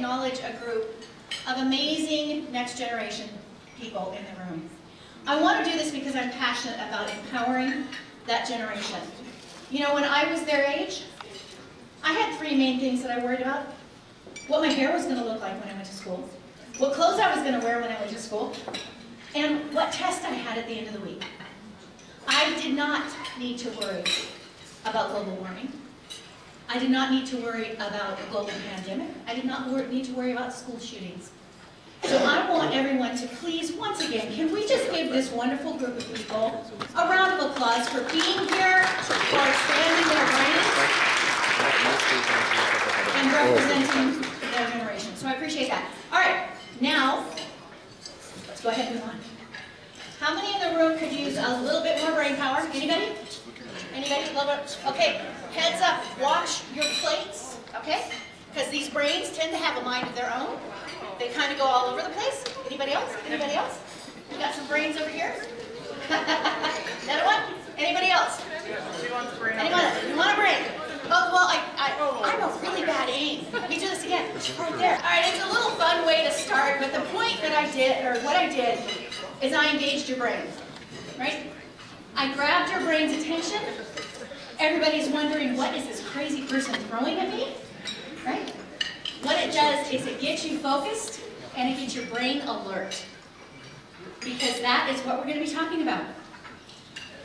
acknowledge a group of amazing next generation people in the room. I want to do this because I'm passionate about empowering that generation. You know, when I was their age, I had three main things that I worried about. What my hair was going to look like when I went to school, what clothes I was going to wear when I went to school, and what test I had at the end of the week. I did not need to worry about global warming. I did not need to worry about a global pandemic. I did not need to worry about school shootings. So I want everyone to please, once again, can we just give this wonderful group of people a round of applause for being here, for expanding their brains, and representing their generation. So I appreciate that. All right, now, let's go ahead and move on. How many in the room could use a little bit more brain power? Anybody? Anybody? A little bit? Okay, heads up, watch your plates, okay? Because these brains tend to have a mind of their own. They kind of go all over the place. Anybody else? Anybody else? You got some brains over here? Another one? Anybody else? Anyone? You want a brain? Oh, well, I'm a really bad aim. Let me do this again. Right there. All right, it's a little fun way to start, but the point that I did, or what I did, is I engaged your brain, right? I grabbed your brain's attention. Everybody's wondering, what is this crazy person throwing at me, right? What it does is it gets you focused and it gets your brain alert. Because that is what we're going to be talking about.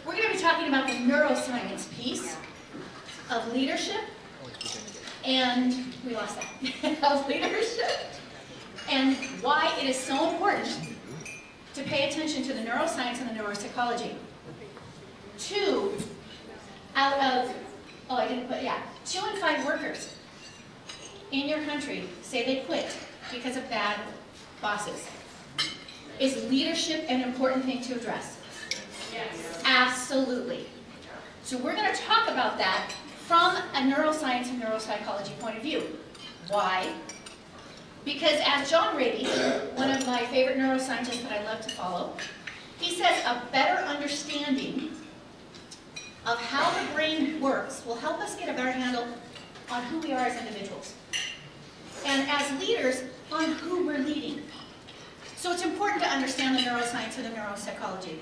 We're going to be talking about the neuroscience piece of leadership and, we lost that, of leadership and why it is so important to pay attention to the neuroscience and the neuropsychology. 2 in 5 workers in your country say they quit because of bad bosses. Is leadership an important thing to address? Yes. Absolutely. So we're going to talk about that from a neuroscience and neuropsychology point of view. Why? Because as John Rady, one of my favorite neuroscientists that I love to follow, he says a better understanding of how the brain works will help us get a better handle on who we are as individuals. And as leaders, on who we're leading. So it's important to understand the neuroscience and the neuropsychology.